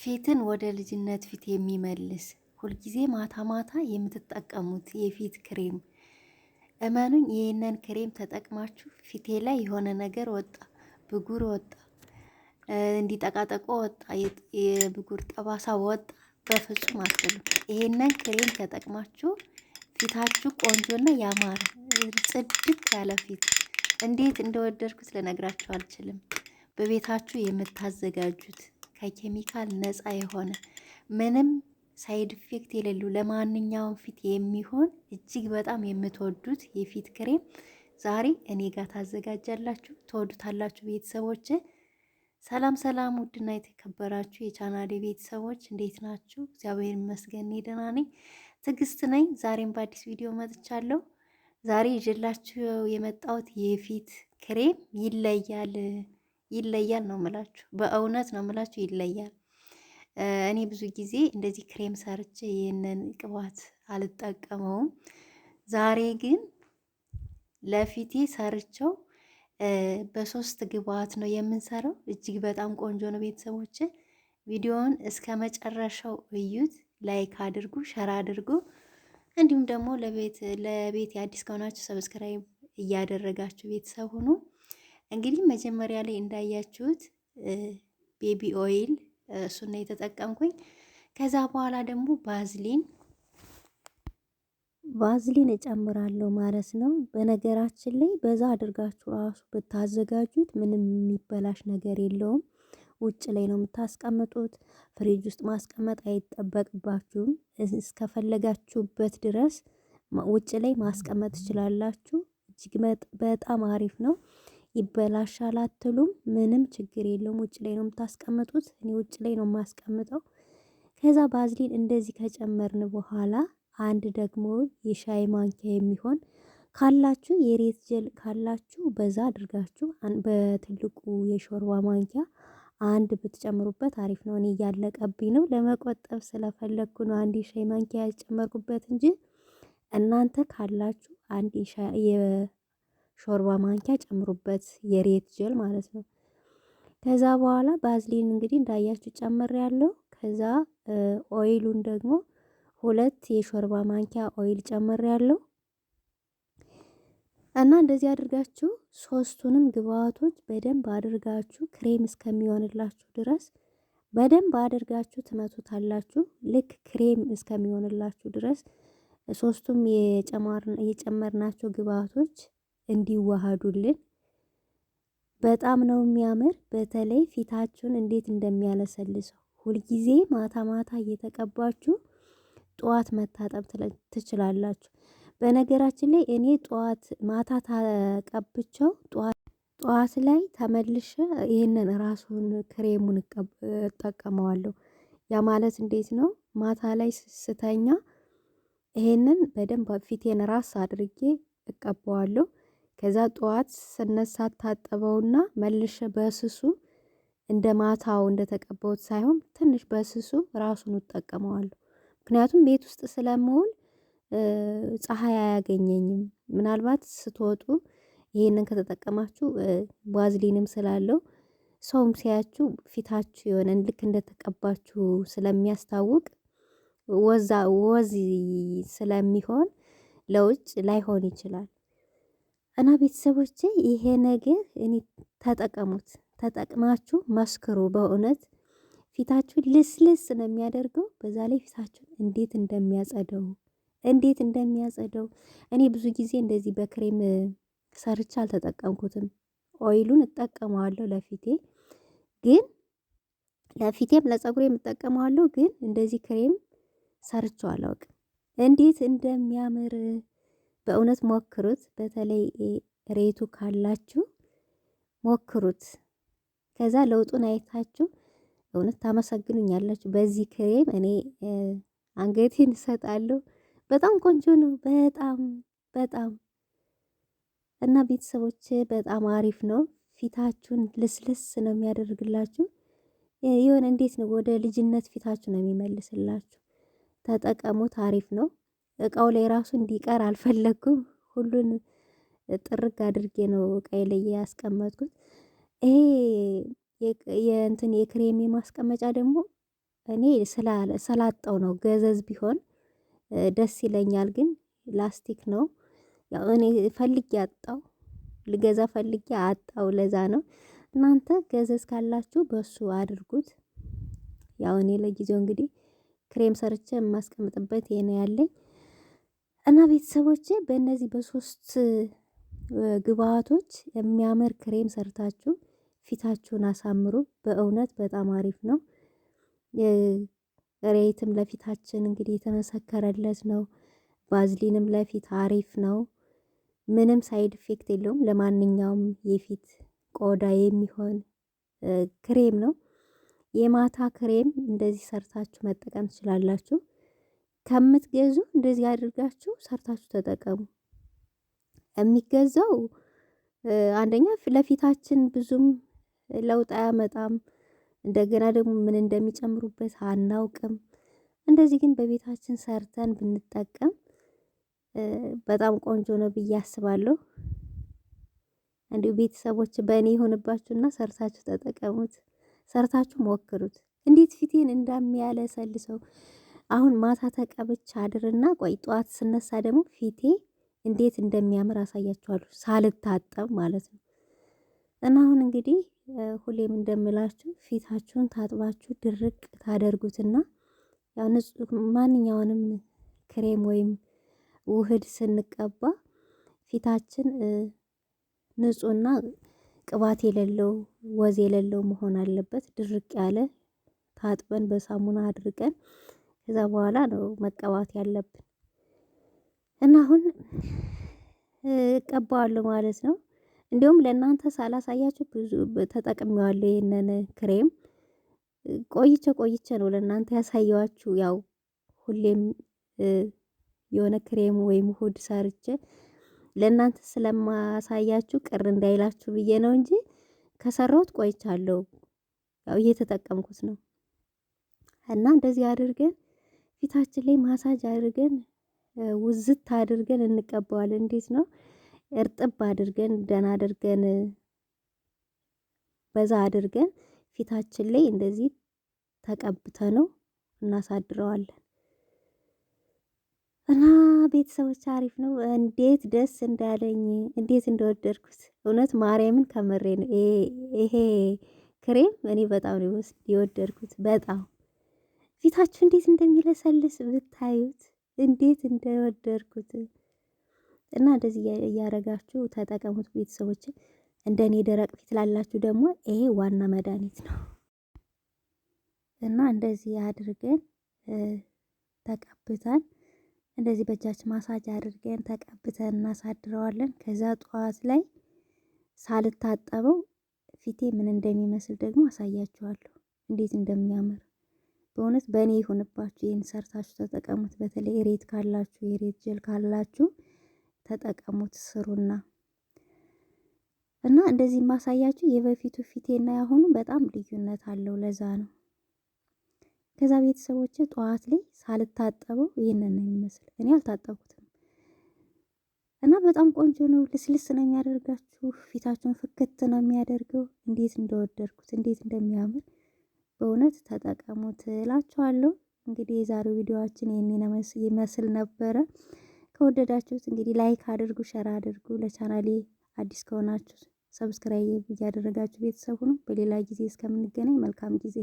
ፊትን ወደ ልጅነት ፊት የሚመልስ ሁልጊዜ ማታ ማታ የምትጠቀሙት የፊት ክሬም፣ እመኑኝ ይህንን ክሬም ተጠቅማችሁ ፊቴ ላይ የሆነ ነገር ወጣ፣ ብጉር ወጣ፣ እንዲጠቃጠቆ ወጣ፣ የብጉር ጠባሳ ወጣ፣ በፍጹም አትበሉ። ይሄንን ክሬም ተጠቅማችሁ ፊታችሁ ቆንጆና ያማረ ጽድት ያለ ፊት እንዴት እንደወደድኩት ልነግራችሁ አልችልም። በቤታችሁ የምታዘጋጁት ከኬሚካል ነፃ የሆነ ምንም ሳይድ ኢፌክት የሌሉ ለማንኛውም ፊት የሚሆን እጅግ በጣም የምትወዱት የፊት ክሬም ዛሬ እኔ ጋር ታዘጋጃላችሁ፣ ትወዱታላችሁ። ቤተሰቦች ሰላም ሰላም፣ ውድና የተከበራችሁ የቻናሌ ቤተሰቦች እንዴት ናችሁ? እግዚአብሔር ይመስገን እኔ ደህና ነኝ። ትዕግስት ነኝ። ዛሬም በአዲስ ቪዲዮ መጥቻለሁ። ዛሬ ይዤላችሁ የመጣሁት የፊት ክሬም ይለያል ነው የምላችሁ። በእውነት ነው የምላችሁ፣ ይለያል። እኔ ብዙ ጊዜ እንደዚህ ክሬም ሰርቼ ይህንን ቅባት አልጠቀመውም። ዛሬ ግን ለፊቴ ሰርቸው በሶስት ግብአት ነው የምንሰራው። እጅግ በጣም ቆንጆ ነው። ቤተሰቦች ቪዲዮውን እስከ መጨረሻው እዩት፣ ላይክ አድርጉ፣ ሸር አድርጉ። እንዲሁም ደግሞ ለቤት የአዲስ ከሆናችሁ ሰብስክራይብ እያደረጋችሁ ቤተሰብ ሁኑ። እንግዲህ መጀመሪያ ላይ እንዳያችሁት ቤቢ ኦይል እሱን ነው የተጠቀምኩኝ። ከዛ በኋላ ደግሞ ቫዝሊን እጨምራለሁ ማለት ነው። በነገራችን ላይ በዛ አድርጋችሁ ራሱ ብታዘጋጁት ምንም የሚበላሽ ነገር የለውም። ውጭ ላይ ነው የምታስቀምጡት። ፍሪጅ ውስጥ ማስቀመጥ አይጠበቅባችሁም። እስከፈለጋችሁበት ድረስ ውጭ ላይ ማስቀመጥ ትችላላችሁ። እጅግ በጣም አሪፍ ነው። ይበላሻል አትሉም። ምንም ችግር የለውም። ውጭ ላይ ነው የምታስቀምጡት። እኔ ውጭ ላይ ነው የማስቀምጠው። ከዛ ባዝሊን እንደዚህ ከጨመርን በኋላ አንድ ደግሞ የሻይ ማንኪያ የሚሆን ካላችሁ የሬት ጀል ካላችሁ በዛ አድርጋችሁ በትልቁ የሾርባ ማንኪያ አንድ ብትጨምሩበት አሪፍ ነው። እኔ እያለቀብኝ ነው፣ ለመቆጠብ ስለፈለግኩ ነው አንድ የሻይ ማንኪያ ያጨመርኩበት እንጂ እናንተ ካላችሁ አንድ የሾርባ ማንኪያ ጨምሩበት፣ የሬት ጀል ማለት ነው። ከዛ በኋላ ባዝሊን እንግዲህ እንዳያችሁ ጨምር ያለው። ከዛ ኦይሉን ደግሞ 2 የሾርባ ማንኪያ ኦይል ጨምር ያለው እና እንደዚህ አድርጋችሁ ሶስቱንም ግብአቶች በደንብ አድርጋችሁ ክሬም እስከሚሆንላችሁ ድረስ በደንብ አድርጋችሁ ትመቱታላችሁ። ልክ ክሬም እስከሚሆንላችሁ ድረስ ሶስቱም የጨመርናቸው ግብአቶች እንዲዋሃዱልን በጣም ነው የሚያምር። በተለይ ፊታችሁን እንዴት እንደሚያለሰልሰው ሁልጊዜ ማታ ማታ እየተቀባችሁ ጠዋት መታጠብ ትችላላችሁ። በነገራችን ላይ እኔ ማታ ተቀብቸው ጠዋት ላይ ተመልሼ ይሄንን ራሱን ክሬሙን እጠቀመዋለሁ። ያ ማለት እንዴት ነው? ማታ ላይ ስተኛ ይሄንን በደንብ ፊቴን ራስ አድርጌ እቀባዋለሁ። ከዛ ጠዋት ስነሳ ታጠበውና መልሼ በስሱ እንደ ማታው እንደተቀባውት ሳይሆን ትንሽ በስሱ ራሱን እጠቀመዋለሁ። ምክንያቱም ቤት ውስጥ ስለምውል ፀሐይ አያገኘኝም። ምናልባት ስትወጡ ይሄንን ከተጠቀማችሁ ባዝሊንም ስላለው ሰውም ሲያችሁ ፊታችሁ የሆነ ልክ እንደተቀባችሁ ስለሚያስታውቅ ወዝ ስለሚሆን ለውጭ ላይሆን ይችላል። እና ቤተሰቦቼ ይሄ ነገር እኔ ተጠቅማችሁ መስክሩ። በእውነት ፊታችሁን ልስልስ ነው የሚያደርገው። በዛ ላይ ፊታችሁን እንዴት እንደሚያጸደው እኔ ብዙ ጊዜ እንደዚህ በክሬም ሰርቻ አልተጠቀምኩትም። ኦይሉን እጠቀመዋለሁ ለፊቴም ለፀጉሬም እጠቀመዋለሁ፣ ግን እንደዚህ ክሬም ሰርቼው አላውቅም። እንዴት እንደሚያምር በእውነት ሞክሩት። በተለይ ሬቱ ካላችሁ ሞክሩት። ከዛ ለውጡን አይታችሁ እውነት ታመሰግኑኛላችሁ። በዚህ ክሬም እኔ አንገቴን እሰጣለሁ። በጣም ቆንጆ ነው። በጣም እና ቤተሰቦች በጣም አሪፍ ነው። ፊታችሁን ልስልስ ነው የሚያደርግላችሁ። የሆነ እንዴት ነው ወደ ልጅነት ፊታችሁ ነው የሚመልስላችሁ። ተጠቀሙት። አሪፍ ነው። እቃው ላይ ራሱ እንዲቀር አልፈለኩም። ሁሉን ጥርግ አድርጌ ነው እቃዬ ላይ ያስቀመጥኩት። ይሄ የክሬም ማስቀመጫ ደግሞ እኔ ስላጣው ነው። ገዘዝ ቢሆን ደስ ይለኛል፣ ግን ላስቲክ ነው። ያው እኔ ፈልጌ አጣው፣ ልገዛ ፈልጌ አጣው። ለዛ ነው። እናንተ ገዘዝ ካላችሁ በሱ አድርጉት። ያው እኔ ለጊዜው እንግዲህ ክሬም ሰርቼ የማስቀምጥበት ይሄ ነው ያለኝ እና ቤተሰቦቼ በእነዚህ በሶስት ግብአቶች የሚያምር ክሬም ሰርታችሁ ፊታችሁን አሳምሩ። በእውነት በጣም አሪፍ ነው። ሬትም ለፊታችን እንግዲህ የተመሰከረለት ነው። ቫዝሊንም ለፊት አሪፍ ነው። ምንም ሳይድ ኢፌክት የለውም። ለማንኛውም የፊት ቆዳ የሚሆን ክሬም ነው። የማታ ክሬም እንደዚህ ሰርታችሁ መጠቀም ትችላላችሁ። ከምትገዙ እንደዚህ አድርጋችሁ ሰርታችሁ ተጠቀሙ። የሚገዛው አንደኛ ለፊታችን ብዙም ለውጥ አያመጣም። እንደገና ደግሞ ምን እንደሚጨምሩበት አናውቅም። እንደዚህ ግን በቤታችን ሰርተን ብንጠቀም በጣም ቆንጆ ነው ብዬ አስባለሁ። እንዲሁ ቤተሰቦች በእኔ የሆንባችሁና ሰርታችሁ ተጠቀሙት። ሰርታችሁ ሞክሩት። እንዴት ፊቴን እንደሚያለሰልሰው አሁን ማታ ተቀብቻ አድርና ቆይ ጠዋት ስነሳ ደግሞ ፊቴ እንዴት እንደሚያምር አሳያችኋለሁ፣ ሳልታጠብ ማለት ነው። እና አሁን እንግዲህ ሁሌም እንደምላችሁ ፊታችሁን ታጥባችሁ ድርቅ ታደርጉትና ያው ንጹህ ማንኛውንም ክሬም ወይም ውህድ ስንቀባ ፊታችን ንጹህና ቅባት የሌለው ወዝ የሌለው መሆን አለበት። ድርቅ ያለ ታጥበን በሳሙና አድርቀን ከዛ በኋላ ነው መቀባት ያለብን። እና አሁን እቀባዋለሁ ማለት ነው። እንዲሁም ለእናንተ ሳላሳያችሁ ብዙ ተጠቅሜዋለሁ ይሄንን ክሬም። ቆይቼ ነው ለእናንተ ያሳየዋችሁ። ያው ሁሌም የሆነ ክሬም ወይም ውህድ ሰርቼ ለእናንተ ስለማሳያችሁ ቅር እንዳይላችሁ ብዬ ነው እንጂ ከሰራሁት ቆይቻለሁ። ያው እየተጠቀምኩት ነው። እና እንደዚህ አድርገን ፊታችን ላይ ማሳጅ አድርገን ውዝት አድርገን እንቀባዋለን። እንዴት ነው? እርጥብ አድርገን ደህና አድርገን በዛ አድርገን ፊታችን ላይ እንደዚህ ተቀብተነው እናሳድረዋለን። እና ቤተሰቦች አሪፍ ነው። እንዴት ደስ እንዳለኝ እንዴት እንደወደድኩት እውነት ማርያምን ከመሬ ነው። ይሄ ክሬም እኔ በጣም ነው የወደድኩት። በጣም ፊታችሁ እንዴት እንደሚለሰልስ ብታዩት እንዴት እንደወደድኩት። እና እንደዚህ እያረጋችሁ ተጠቀሙት ቤተሰቦች። እንደኔ ደረቅ ፊት ላላችሁ ደግሞ ይሄ ዋና መድኃኒት ነው። እና እንደዚህ አድርገን ተቀብተን እንደዚህ በእጃችን ማሳጅ አድርገን ተቀብተን እናሳድረዋለን። ከዛ ጠዋት ላይ ሳልታጠበው ፊቴ ምን እንደሚመስል ደግሞ አሳያችኋለሁ፣ እንዴት እንደሚያምር። በእውነት በእኔ ይሁንባችሁ። ይህን ሰርታችሁ ተጠቀሙት። በተለይ ሬት ካላችሁ የሬት ጀል ካላችሁ ተጠቀሙት፣ ስሩና እና እንደዚህ ማሳያችሁ የበፊቱ ፊቴና ያሁኑ በጣም ልዩነት አለው። ለዛ ነው። ከዛ ቤተሰቦቼ ጠዋት ላይ ሳልታጠበው ይሄንን ነው የሚመስል። እኔ አልታጠብኩትም እና በጣም ቆንጆ ነው። ልስልስ ነው የሚያደርጋችሁ፣ ፊታችሁን ፍክት ነው የሚያደርገው። እንዴት እንደወደድኩት እንዴት እንደሚያምር በእውነት ተጠቀሙት እላችኋለሁ። እንግዲህ የዛሬው ቪዲዮአችን ይሄንን ይመስል ነበረ። ከወደዳችሁት እንግዲህ ላይክ አድርጉ፣ ሸር አድርጉ። ለቻናሌ አዲስ ከሆናችሁ ሰብስክራይብ እያደረጋችሁ ቤተሰብ ሁኑ። በሌላ ጊዜ እስከምንገናኝ መልካም ጊዜ